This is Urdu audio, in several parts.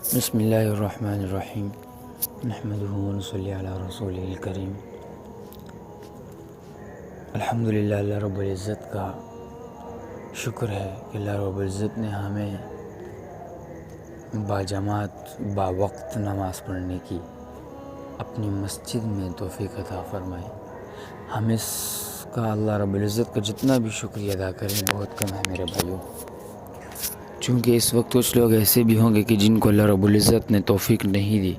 بسم اللہ الرحمن الرحیم نحمدہ ونصلی علی رسولہ الکریم۔ الحمدللہ، اللہ رب العزت کا شکر ہے کہ اللہ رب العزت نے ہمیں باجماعت باوقت نماز پڑھنے کی اپنی مسجد میں توفیق عطا فرمائی۔ ہم اس کا اللہ رب العزت کا جتنا بھی شکریہ ادا کریں بہت کم ہے میرے بھائیوں، چونکہ اس وقت کچھ لوگ ایسے بھی ہوں گے کہ جن کو اللہ رب العزت نے توفیق نہیں دی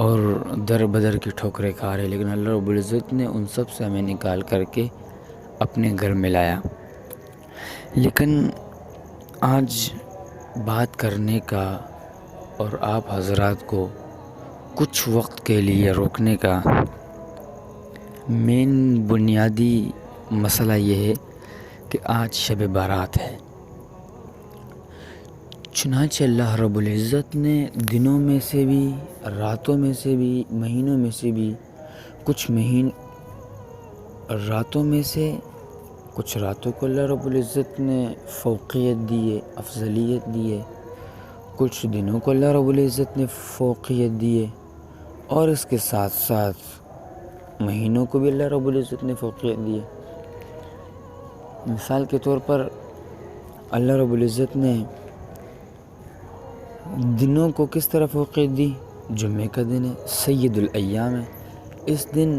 اور در بدر کی ٹھوکریں کھا رہے، لیکن اللہ رب العزت نے ان سب سے ہمیں نکال کر کے اپنے گھر میں لایا۔ لیکن آج بات کرنے کا اور آپ حضرات کو کچھ وقت کے لیے روکنے کا مین بنیادی مسئلہ یہ ہے کہ آج شب بارات ہے۔ چنانچہ اللہ رب العزت نے دنوں میں سے بھی، راتوں میں سے بھی، مہینوں میں سے بھی کچھ راتوں کو اللہ رب العزت نے فوقیت دی ہے، افضلیت دی ہے، کچھ دنوں کو اللہ رب العزت نے فوقیت دی ہے، اور اس کے ساتھ ساتھ مہینوں کو بھی اللہ رب العزت نے فوقیت دی ہے۔ مثال کے طور پر اللہ رب العزت نے دنوں کو کس طرح فوقیت دی؟ جمعہ کا دن ہے، سید الایام ہے، اس دن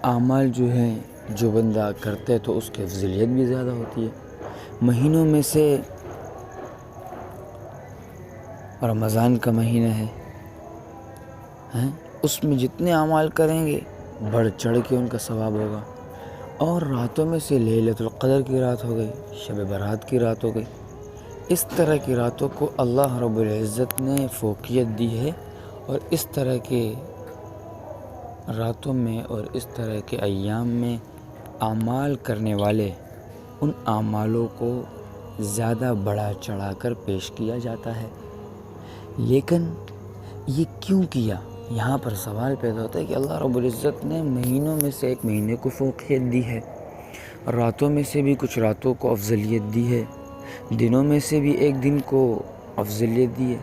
اعمال جو ہیں جو بندہ کرتا ہے تو اس کی افضلیت بھی زیادہ ہوتی ہے۔ مہینوں میں سے رمضان کا مہینہ ہے، اس میں جتنے اعمال کریں گے بڑھ چڑھ کے ان کا ثواب ہوگا۔ اور راتوں میں سے لیلۃ القدر کی رات ہو گئی، شب برات کی رات ہو گئی۔ اس طرح کی راتوں کو اللہ رب العزت نے فوقیت دی ہے، اور اس طرح کے راتوں میں اور اس طرح کے ایام میں اعمال کرنے والے ان اعمالوں کو زیادہ بڑھا چڑھا کر پیش کیا جاتا ہے۔ لیکن یہ کیوں کیا؟ یہاں پر سوال پیدا ہوتا ہے کہ اللہ رب العزت نے مہینوں میں سے ایک مہینے کو فوقیت دی ہے، راتوں میں سے بھی کچھ راتوں کو افضلیت دی ہے، دنوں میں سے بھی ایک دن کو افضلیت دی ہے،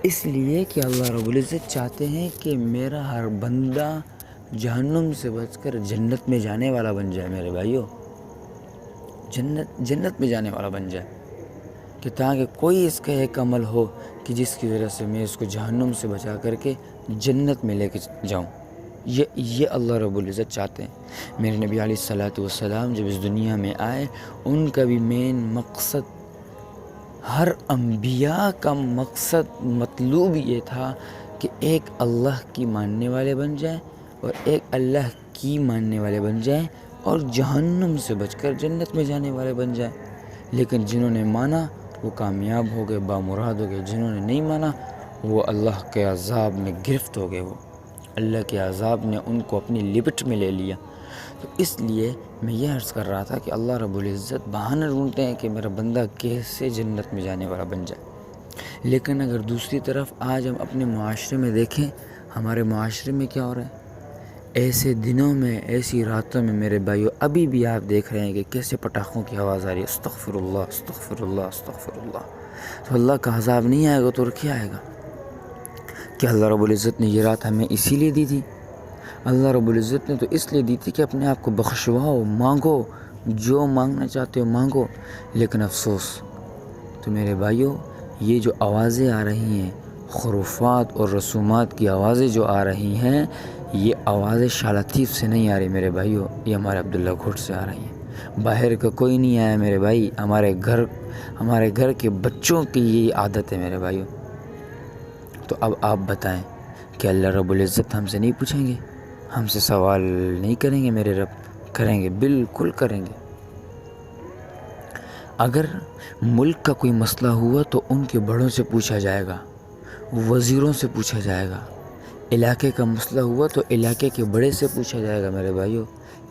اس لیے کہ اللہ رب العزت چاہتے ہیں کہ میرا ہر بندہ جہنم سے بچ کر جنت میں جانے والا بن جائے۔ میرے بھائیوں، جنت میں جانے والا بن جائے، کہ تاکہ کوئی اس کا ایک عمل ہو کہ جس کی وجہ سے میں اس کو جہنم سے بچا کر کے جنت میں لے کے جاؤں۔ یہ اللہ رب العزت چاہتے ہیں۔ میرے نبی علیہ الصلوۃ والسلام جب اس دنیا میں آئے، ان کا بھی مین مقصد، ہر انبیاء کا مطلوب یہ تھا کہ ایک اللہ کی ماننے والے بن جائیں اور ایک اللہ کی ماننے والے بن جائیں اور جہنم سے بچ کر جنت میں جانے والے بن جائیں۔ لیکن جنہوں نے مانا وہ کامیاب ہو گئے، بامراد ہو گئے، جنہوں نے نہیں مانا وہ اللہ کے عذاب میں گرفت ہو گئے، وہ اللہ کے عذاب نے ان کو اپنی لپٹ میں لے لیا۔ تو اس لیے میں یہ عرض کر رہا تھا کہ اللہ رب العزت بہانہ ڈھونڈتے ہیں کہ میرا بندہ کیسے جنت میں جانے والا بن جائے۔ لیکن اگر دوسری طرف آج ہم اپنے معاشرے میں دیکھیں، ہمارے معاشرے میں کیا ہو رہا ہے؟ ایسے دنوں میں، ایسی راتوں میں میرے بھائیو، ابھی بھی آپ دیکھ رہے ہیں کہ کیسے پٹاخوں کی آواز آ رہی ہے، استغفر اللہ استغفر اللہ استغفر اللہ۔ تو اللہ کا عذاب نہیں آئے گا تو اور کیا آئے گا؟ کہ اللہ رب العزت نے یہ رات ہمیں اسی لیے دی تھی؟ اللہ رب العزت نے تو اس لیے دی تھی کہ اپنے آپ کو بخشواؤ، مانگو، جو مانگنا چاہتے ہو مانگو۔ لیکن افسوس، تو میرے بھائیو، یہ جو آوازیں آ رہی ہیں، خرافات اور رسومات کی آوازیں جو آ رہی ہیں، یہ آوازیں شالاتیف سے نہیں آ رہی میرے بھائیو، یہ ہمارے عبداللہ گھوٹ سے آ رہی ہیں۔ باہر کا کوئی نہیں آیا میرے بھائی، ہمارے گھر کے بچوں کی یہی عادت ہے میرے بھائیو۔ تو اب آپ بتائیں کہ اللہ رب العزت ہم سے نہیں پوچھیں گے؟ ہم سے سوال نہیں کریں گے میرے رب؟ کریں گے، بالکل کریں گے۔ اگر ملک کا کوئی مسئلہ ہوا تو ان کے بڑوں سے پوچھا جائے گا، وزیروں سے پوچھا جائے گا۔ علاقے کا مسئلہ ہوا تو علاقے کے بڑے سے پوچھا جائے گا میرے بھائیو۔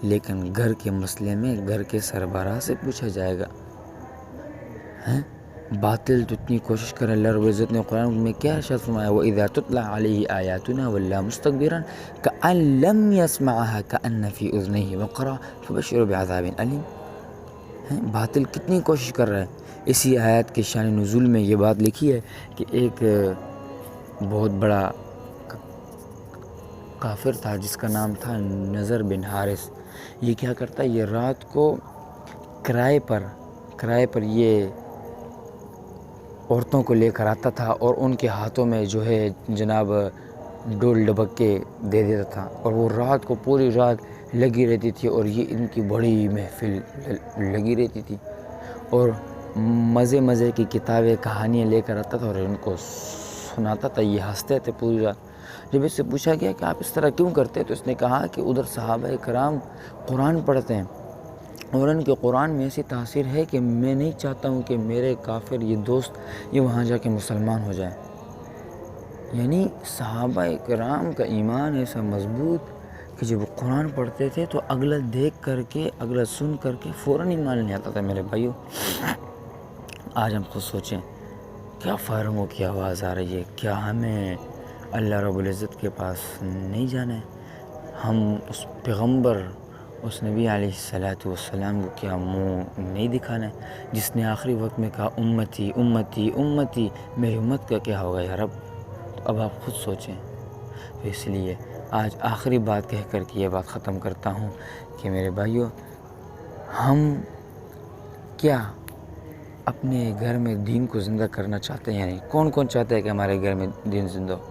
لیکن گھر کے مسئلے میں گھر کے سربراہ سے پوچھا جائے گا۔ باطل تو اتنی کوشش کریں، اللہ رب العزت نے قرآن میں کیا ارشاد فرمایا؟ وَإِذَا تُتْلَىٰ عَلَيْهِ آيَاتُنَا وَلَّىٰ مُسْتَكْبِرًا كَأَن لَّمْ يَسْمَعْهَا كَأَنَّ فِي أُذُنَيْهِ وَقْرًا فَبَشِّرْهُ بِعَذَابٍ أَلِيمٍ۔ باطل کتنی کوشش کر رہا ہے۔ اسی آیات کے شان نزول میں یہ بات لکھی ہے کہ ایک بہت بڑا کافر تھا جس کا نام تھا نضر بن حارث. یہ کیا کرتا، یہ رات کو کرائے پر یہ عورتوں کو لے کر آتا تھا اور ان کے ہاتھوں میں جو ہے جناب ڈول ڈبکے دے دیتا تھا، اور وہ رات کو پوری رات لگی رہتی تھی، اور یہ ان کی بڑی محفل لگی رہتی تھی، اور مزے کی کتابیں کہانیاں لے کر آتا تھا اور ان کو سناتا تھا. یہ ہنستے تھے پوری رات. جب اس سے پوچھا گیا کہ آپ اس طرح کیوں کرتے، تو اس نے کہا کہ ادھر صحابہ کرام قرآن پڑھتے ہیں اور ان کے قرآن میں ایسی تاثیر ہے کہ میں نہیں چاہتا ہوں کہ میرے کافر یہ دوست یہ وہاں جا کے مسلمان ہو جائے. یعنی صحابہ کرام کا ایمان ایسا مضبوط کہ جب وہ قرآن پڑھتے تھے تو اگلا دیکھ کر کے، اگلا سن کر کے فوراً ایمان نہیں آتا تھا. میرے بھائیو، آج ہم خود سوچیں کیا فارغوں کی آواز آ رہی ہے، کیا ہمیں اللہ رب العزت کے پاس نہیں جانا ہے؟ ہم اس پیغمبر، اس نبی علیہ السلام کو کیا منہ نہیں دکھانا ہے جس نے آخری وقت میں کہا امتی امتی امتی، میری امت کا کیا ہوگا یا رب؟ تو اب آپ خود سوچیں. تو اس لیے آج آخری بات کہہ کر کے یہ بات ختم کرتا ہوں کہ میرے بھائیو، ہم کیا اپنے گھر میں دین کو زندہ کرنا چاہتے ہیں؟ یعنی کون چاہتا ہے کہ ہمارے گھر میں دین زندہ ہو؟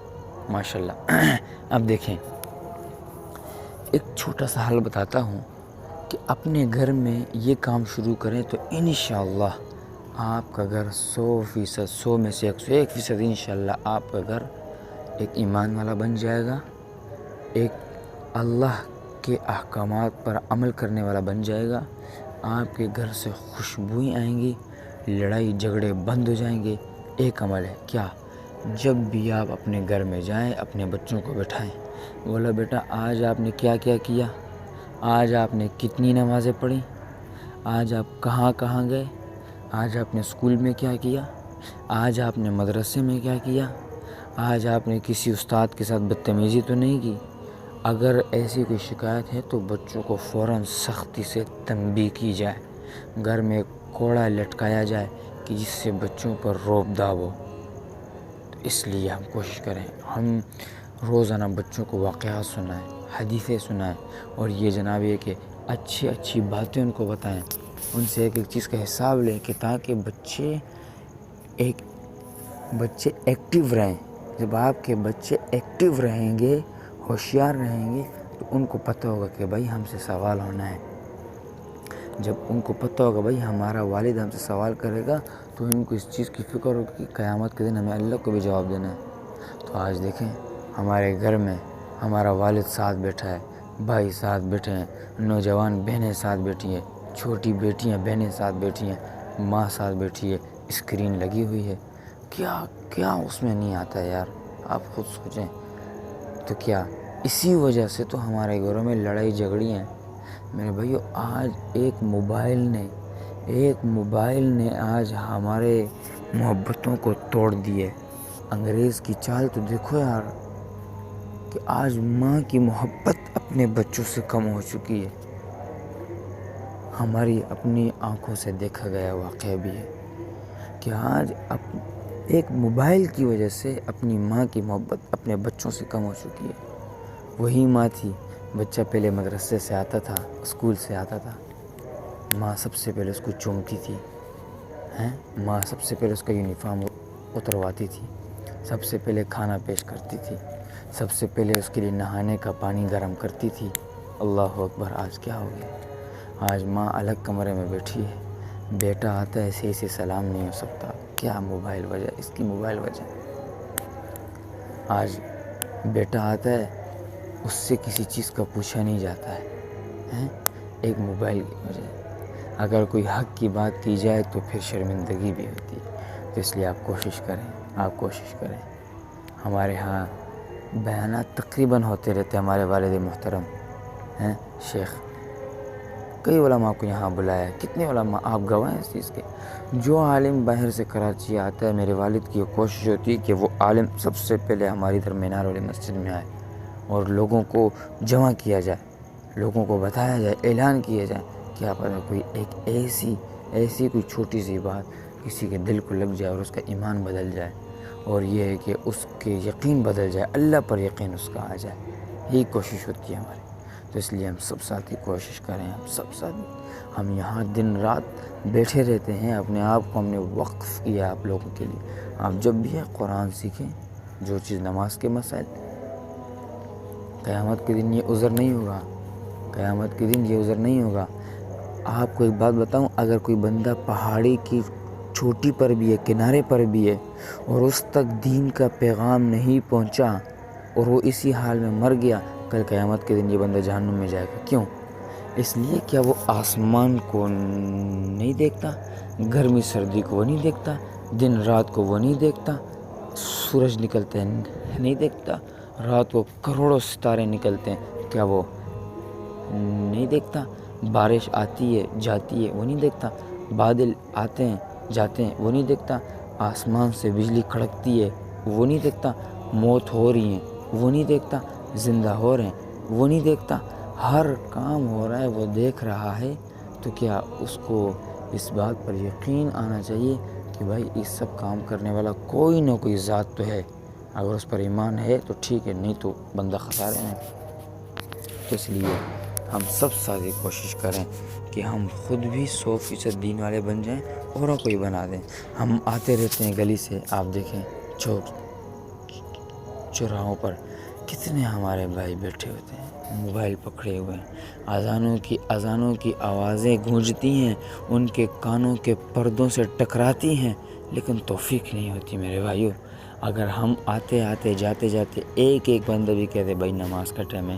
ماشاءاللہ. اب دیکھیں، ایک چھوٹا سا حل بتاتا ہوں کہ اپنے گھر میں یہ کام شروع کریں تو انشاءاللہ آپ کا گھر 100%، 100 میں سے 101% انشاءاللہ آپ کا گھر ایک ایمان والا بن جائے گا، ایک اللہ کے احکامات پر عمل کرنے والا بن جائے گا. آپ کے گھر سے خوشبوئیں آئیں گی، لڑائی جھگڑے بند ہو جائیں گے. ایک عمل ہے کیا، جب بھی آپ اپنے گھر میں جائیں اپنے بچوں کو بٹھائیں، بولا بیٹا آج آپ نے کیا کیا، آج آپ نے کتنی نمازیں پڑھی، آج آپ کہاں گئے، آج آپ نے اسکول میں کیا کیا، آج آپ نے مدرسے میں کیا کیا، آج آپ نے کسی استاد کے ساتھ بدتمیزی تو نہیں کی. اگر ایسی کوئی شکایت ہے تو بچوں کو فوراً سختی سے تنبیہ کی جائے، گھر میں کوڑا لٹکایا جائے کہ جس سے بچوں پر رعب داب ہو. تو اس لیے ہم کوشش کریں، ہم روزانہ بچوں کو واقعات سنائیں، حدیثیں سنائیں، اور یہ جناب یہ کہ اچھی باتیں ان کو بتائیں، ان سے ایک چیز کا حساب لیں کہ تاکہ بچے ایکٹیو رہیں. جب آپ کے بچے ایکٹیو رہیں گے، ہوشیار رہیں گے، تو ان کو پتہ ہوگا کہ بھائی ہم سے سوال ہونا ہے. جب ان کو پتہ ہوگا بھائی ہمارا والد ہم سے سوال کرے گا، تو ان کو اس چیز کی فکر ہوگی کہ قیامت کے دن ہمیں اللہ کو بھی جواب دینا ہے. تو آج دیکھیں ہمارے گھر میں ہمارا والد ساتھ بیٹھا ہے، بھائی ساتھ بیٹھے ہیں، نوجوان بہنیں ساتھ بیٹھی ہیں، چھوٹی بیٹیاں بہنیں ساتھ بیٹھی ہیں، ماں ساتھ بیٹھی ہے، اسکرین لگی ہوئی ہے. کیا اس میں نہیں آتا ہے یار؟ آپ خود سوچیں. تو کیا اسی وجہ سے تو ہمارے گھروں میں لڑائی جھگڑی ہیں. میرے بھائیو، آج ایک موبائل نے آج ہمارے محبتوں کو توڑ دیے. انگریز کی چال تو دیکھو یار، کہ آج ماں کی محبت اپنے بچوں سے کم ہو چکی ہے. ہماری اپنی آنکھوں سے دیکھا گیا واقعہ بھی ہے کہ آج ایک موبائل کی وجہ سے اپنی ماں کی محبت اپنے بچوں سے کم ہو چکی ہے. وہی ماں تھی، بچہ پہلے مدرسے سے آتا تھا، اسکول سے آتا تھا، ماں سب سے پہلے اس کو چومتی تھی، ماں سب سے پہلے اس کا یونیفارم اترواتی تھی، سب سے پہلے کھانا پیش کرتی تھی، سب سے پہلے اس کے لیے نہانے کا پانی گرم کرتی تھی. اللہ اکبر. آج کیا ہو گیا؟ آج ماں الگ کمرے میں بیٹھی ہے، بیٹا آتا ہے ایسے سلام نہیں ہو سکتا. کیا موبائل وجہ، اس کی موبائل وجہ. آج بیٹا آتا ہے، اس سے کسی چیز کا پوچھا نہیں جاتا ہے، ایک موبائل کی وجہ. اگر کوئی حق کی بات کی جائے تو پھر شرمندگی بھی ہوتی ہے. تو اس لیے آپ کوشش کریں. ہمارے ہاں بیانات تقریباً ہوتے رہتے. ہمارے والد محترم شیخ، کئی علماء کو یہاں بلایا ہے. کتنے علماء آپ گواہ ہیں اس چیز کے. جو عالم باہر سے کراچی آتا ہے، میرے والد کی یہ کوشش ہوتی ہے کہ وہ عالم سب سے پہلے ہماری ادھر مینار والی مسجد میں آئے اور لوگوں کو جمع کیا جائے، لوگوں کو بتایا جائے، اعلان کیا جائے. کیا پتہ کوئی ایک ایسی کوئی چھوٹی سی بات کسی کے دل کو لگ جائے اور اس کا ایمان بدل جائے اور یہ ہے کہ اس کے یقین بدل جائے، اللہ پر یقین اس کا آ جائے، یہی کوشش ہوتی ہے ہماری۔ تو اس لیے ہم سب ساتھی کوشش کریں، ہم سب ساتھی، ہم یہاں دن رات بیٹھے رہتے ہیں، اپنے آپ کو ہم نے وقف کیا آپ لوگوں کے لیے۔ آپ جب بھی ہے قرآن سیکھیں، جو چیز نماز کے مسائل، قیامت کے دن یہ عذر نہیں ہوگا، قیامت کے دن یہ عذر نہیں ہوگا۔ آپ کو ایک بات بتاؤں، اگر کوئی بندہ پہاڑی کی چوٹی پر بھی ہے، کنارے پر بھی ہے، اور اس تک دین کا پیغام نہیں پہنچا اور وہ اسی حال میں مر گیا، کل قیامت کے دن یہ بندہ جہنم میں جائے گا۔ کیوں؟ اس لیے کیا وہ آسمان کو نہیں دیکھتا، گرمی سردی کو وہ نہیں دیکھتا، دن رات کو وہ نہیں دیکھتا، سورج نکلتے ہیں نہیں دیکھتا، رات کو کروڑوں ستارے نکلتے ہیں، کیا وہ نہیں دیکھتا؟ بارش آتی ہے جاتی ہے وہ نہیں دیکھتا، بادل آتے ہیں جاتے ہیں وہ نہیں دیکھتا، آسمان سے بجلی کڑکتی ہے وہ نہیں دیکھتا، موت ہو رہی ہیں وہ نہیں دیکھتا، زندہ ہو رہے ہیں وہ نہیں دیکھتا، ہر کام ہو رہا ہے وہ دیکھ رہا ہے۔ تو کیا اس کو اس بات پر یقین آنا چاہیے کہ بھائی اس سب کام کرنے والا کوئی نہ کوئی ذات تو ہے، اگر اس پر ایمان ہے تو ٹھیک ہے، نہیں تو بندہ خسارے میں۔ تو اس لیے ہم سب ساتھی کوشش کریں کہ ہم خود بھی 100% دین والے بن جائیں، اوروں کو ہی بنا دیں۔ ہم آتے رہتے ہیں گلی سے، آپ دیکھیں چوک چوراہوں پر کتنے ہمارے بھائی بیٹھے ہوتے ہیں، موبائل پکڑے ہوئے ہیں، اذانوں کی آوازیں گونجتی ہیں، ان کے کانوں کے پردوں سے ٹکراتی ہیں، لیکن توفیق نہیں ہوتی میرے بھائیوں۔ اگر ہم آتے آتے جاتے جاتے ایک بندہ بھی کہتے بھائی نماز کا ٹائم ہے،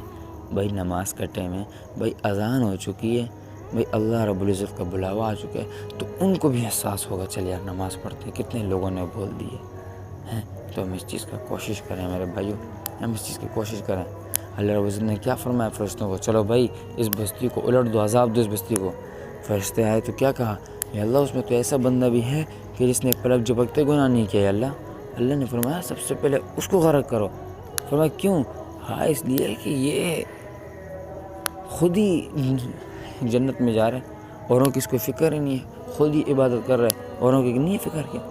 بھائی نماز کا ٹائم ہے، بھائی اذان ہو چکی ہے، بھائی اللہ رب العزت کا بلاوا آ چکا ہے، تو ان کو بھی احساس ہوگا چل یار نماز پڑھتے کتنے لوگوں نے بول دیے ہیں۔ تو ہم اس چیز کا کوشش کریں میرے بھائیوں، ہم اس چیز کی کوشش کریں۔ اللہ رب العزت نے کیا فرمایا فرشتوں کو، چلو بھائی اس بستی کو الٹ دو، عذاب دو اس بستی کو۔ فرشتے آئے تو کیا کہا، یا اللہ اس میں تو ایسا بندہ بھی ہے کہ جس نے پلک جھپکتے گناہ نہیں کیا، یا اللہ۔ اللہ نے فرمایا سب سے پہلے اس کو غرق کرو۔ فرمایا کیوں؟ ہاں اس لیے کہ یہ خود ہی جنت میں جا رہے ہیں، اوروں کی اس کو فکر ہی نہیں ہے، خود ہی عبادت کر رہے ہیں، اوروں کی نہیں فکر کیا۔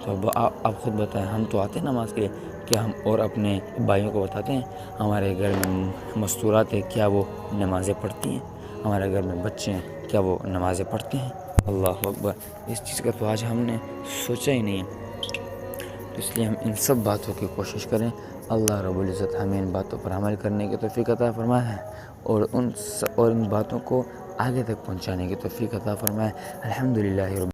تو اب آپ خود بتائیں، ہم تو آتے ہیں نماز کے لیے، کیا ہم اور اپنے بھائیوں کو بتاتے ہیں ہمارے گھر میں مستورات ہیں کیا وہ نمازیں پڑھتی ہیں، ہمارے گھر میں بچے ہیں کیا وہ نمازیں پڑھتے ہیں؟ اللہ اکبر، اس چیز کا تو آج ہم نے سوچا ہی نہیں ہے۔ تو اس لیے ہم ان سب باتوں کی کوشش کریں، اللہ رب العزت ہمیں ان باتوں پر عمل کرنے کی توفیق عطا فرمائے ہے، اور ان باتوں کو آگے تک پہنچانے کی توفیق عطا فرمائے۔ الحمدللہ رب